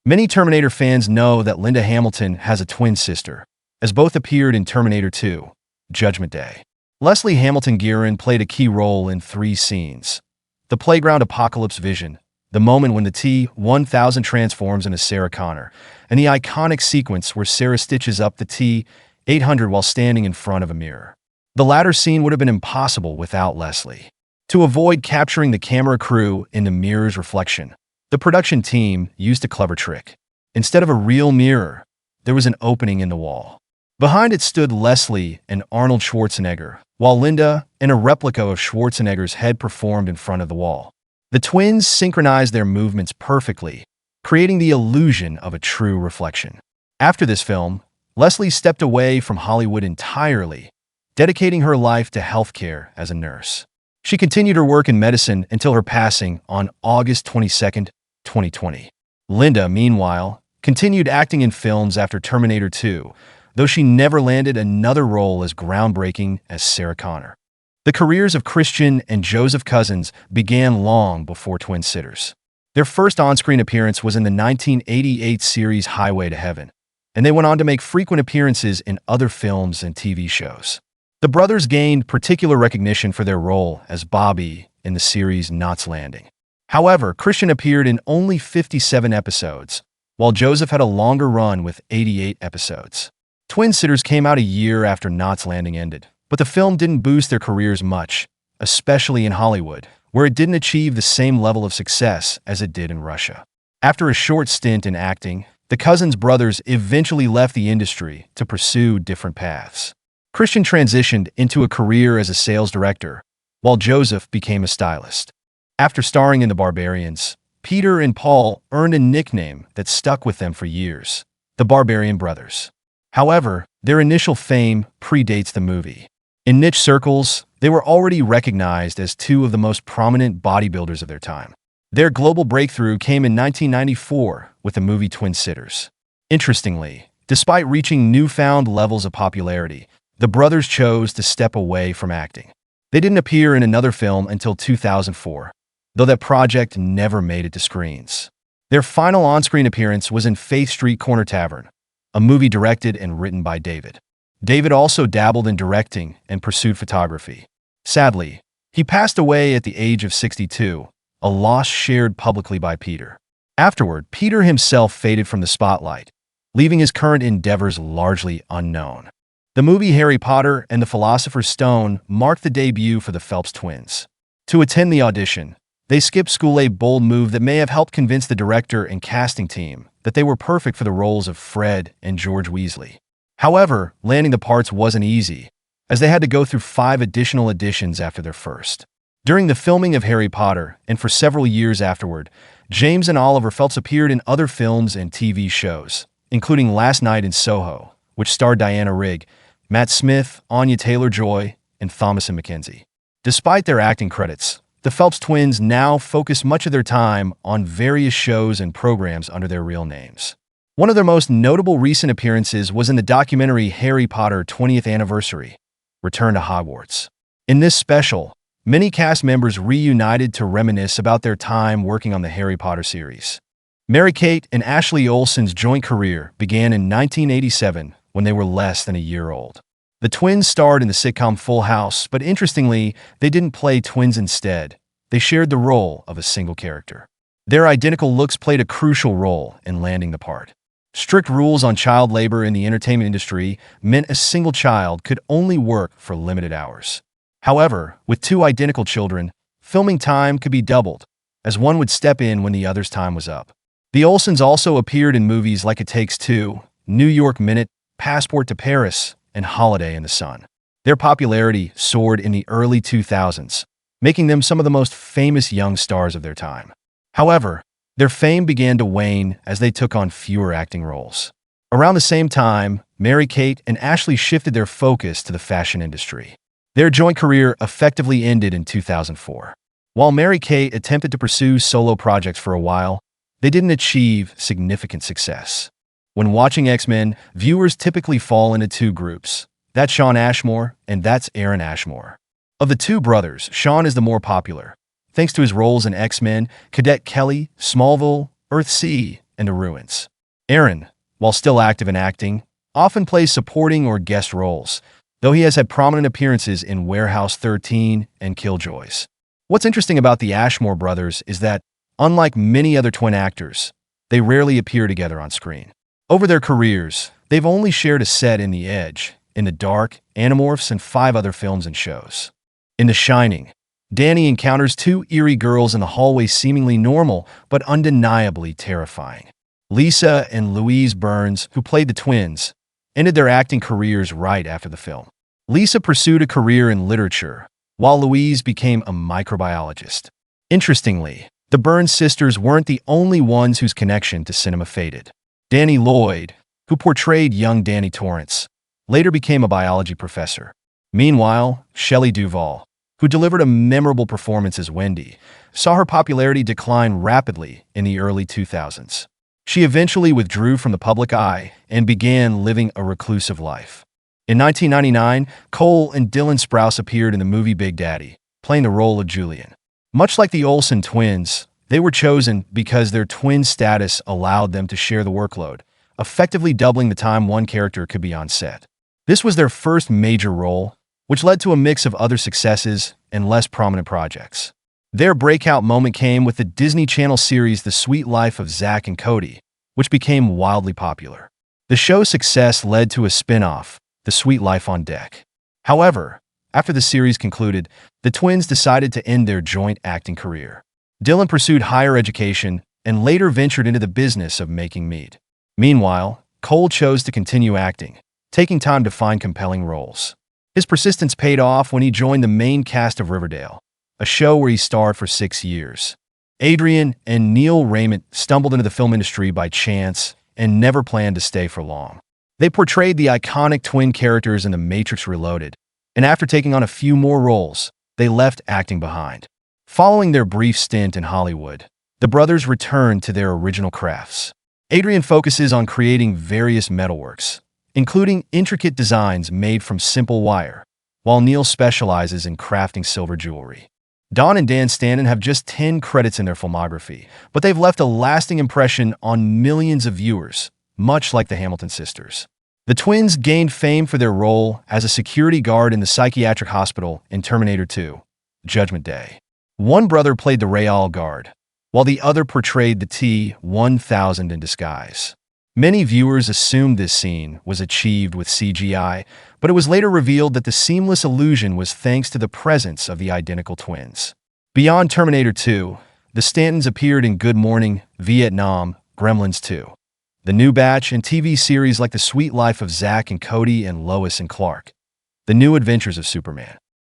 Many Terminator fans know that Linda Hamilton has a twin sister, as both appeared in Terminator 2, Judgment Day. Leslie Hamilton Guerin played a key role in 3 scenes. The playground apocalypse vision, the moment when the T-1000 transforms into Sarah Connor, and the iconic sequence where Sarah stitches up the T-800 while standing in front of a mirror. The latter scene would have been impossible without Leslie. To avoid capturing the camera crew in the mirror's reflection, the production team used a clever trick. Instead of a real mirror, there was an opening in the wall. Behind it stood Leslie and Arnold Schwarzenegger, while Linda and a replica of Schwarzenegger's head performed in front of the wall. The twins synchronized their movements perfectly, creating the illusion of a true reflection. After this film, Leslie stepped away from Hollywood entirely, dedicating her life to healthcare as a nurse. She continued her work in medicine until her passing on August 22, 2020. Linda, meanwhile, continued acting in films after Terminator 2, though she never landed another role as groundbreaking as Sarah Connor. The careers of Christian and Joseph Cousins began long before Twin Sitters. Their first on-screen appearance was in the 1988 series Highway to Heaven, and they went on to make frequent appearances in other films and TV shows. The brothers gained particular recognition for their role as Bobby in the series Knots Landing. However, Christian appeared in only 57 episodes, while Joseph had a longer run with 88 episodes. Twin Sitters came out a year after Knots Landing ended, but the film didn't boost their careers much, especially in Hollywood, where it didn't achieve the same level of success as it did in Russia. After a short stint in acting, the Cousins brothers eventually left the industry to pursue different paths. Christian transitioned into a career as a sales director, while Joseph became a stylist. After starring in The Barbarians, Peter and Paul earned a nickname that stuck with them for years, the Barbarian Brothers. However, their initial fame predates the movie. In niche circles, they were already recognized as 2 of the most prominent bodybuilders of their time. Their global breakthrough came in 1994 with the movie Twin Sitters. Interestingly, despite reaching newfound levels of popularity, the brothers chose to step away from acting. They didn't appear in another film until 2004, though that project never made it to screens. Their final on-screen appearance was in Faith Street Corner Tavern, a movie directed and written by David. David also dabbled in directing and pursued photography. Sadly, he passed away at the age of 62, a loss shared publicly by Peter. Afterward, Peter himself faded from the spotlight, leaving his current endeavors largely unknown. The movie Harry Potter and the Philosopher's Stone marked the debut for the Phelps twins. To attend the audition, they skipped school, a bold move that may have helped convince the director and casting team that they were perfect for the roles of Fred and George Weasley. However, landing the parts wasn't easy, as they had to go through 5 additional auditions after their first. During the filming of Harry Potter, and for several years afterward, James and Oliver Phelps appeared in other films and TV shows, including Last Night in Soho, which starred Diana Rigg, Matt Smith, Anya Taylor-Joy, and Thomasin McKenzie. Despite their acting credits, the Phelps twins now focus much of their time on various shows and programs under their real names. One of their most notable recent appearances was in the documentary Harry Potter 20th Anniversary, Return to Hogwarts. In this special, many cast members reunited to reminisce about their time working on the Harry Potter series. Mary-Kate and Ashley Olsen's joint career began in 1987 when they were less than a year old. The twins starred in the sitcom Full House, but interestingly, they didn't play twins instead. They shared the role of a single character. Their identical looks played a crucial role in landing the part. Strict rules on child labor in the entertainment industry meant a single child could only work for limited hours. However, with 2 identical children, filming time could be doubled, as one would step in when the other's time was up. The Olsens also appeared in movies like It Takes Two, New York Minute, Passport to Paris, and Holiday in the Sun. Their popularity soared in the early 2000s, making them some of the most famous young stars of their time. However, their fame began to wane as they took on fewer acting roles. Around the same time, Mary-Kate and Ashley shifted their focus to the fashion industry. Their joint career effectively ended in 2004. While Mary-Kate attempted to pursue solo projects for a while, they didn't achieve significant success. When watching X-Men, viewers typically fall into 2 groups. That's Shawn Ashmore, and that's Aaron Ashmore. Of the 2 brothers, Shawn is the more popular, thanks to his roles in X-Men, Cadet Kelly, Smallville, Earthsea, and The Ruins. Aaron, while still active in acting, often plays supporting or guest roles, though he has had prominent appearances in Warehouse 13 and Killjoys. What's interesting about the Ashmore brothers is that, unlike many other twin actors, they rarely appear together on screen. Over their careers, they've only shared a set in The Edge, In the Dark, Animorphs, and 5 other films and shows. In The Shining, Danny encounters 2 eerie girls in the hallway, seemingly normal but undeniably terrifying. Lisa and Louise Burns, who played the twins, ended their acting careers right after the film. Lisa pursued a career in literature, while Louise became a microbiologist. Interestingly, the Burns sisters weren't the only ones whose connection to cinema faded. Danny Lloyd, who portrayed young Danny Torrance, later became a biology professor. Meanwhile, Shelley Duvall, who delivered a memorable performance as Wendy, saw her popularity decline rapidly in the early 2000s. She eventually withdrew from the public eye and began living a reclusive life. In 1999, Cole and Dylan Sprouse appeared in the movie Big Daddy, playing the role of Julian. Much like the Olsen twins, they were chosen because their twin status allowed them to share the workload, effectively doubling the time one character could be on set. This was their first major role, which led to a mix of other successes and less prominent projects. Their breakout moment came with the Disney Channel series The Suite Life of Zack and Cody, which became wildly popular. The show's success led to a spin-off, The Suite Life on Deck. However, after the series concluded, the twins decided to end their joint acting career. Dylan pursued higher education and later ventured into the business of making mead. Meanwhile, Cole chose to continue acting, taking time to find compelling roles. His persistence paid off when he joined the main cast of Riverdale, a show where he starred for 6 years. Adrian and Neil Raymond stumbled into the film industry by chance and never planned to stay for long. They portrayed the iconic twin characters in The Matrix Reloaded, and after taking on a few more roles, they left acting behind. Following their brief stint in Hollywood, the brothers returned to their original crafts. Adrian focuses on creating various metalworks, including intricate designs made from simple wire, while Neil specializes in crafting silver jewelry. Don and Dan Stanton have just 10 credits in their filmography, but they've left a lasting impression on millions of viewers, much like the Hamilton sisters. The twins gained fame for their role as a security guard in the psychiatric hospital in Terminator 2, Judgment Day. One brother played the Real Guard, while the other portrayed the T-1000 in disguise. Many viewers assumed this scene was achieved with CGI, but it was later revealed that the seamless illusion was thanks to the presence of the identical twins. Beyond Terminator 2, the Stantons appeared in Good Morning, Vietnam, Gremlins 2, The New Batch, and TV series like The Suite Life of Zack and Cody and Lois and Clark, The New Adventures of Superman.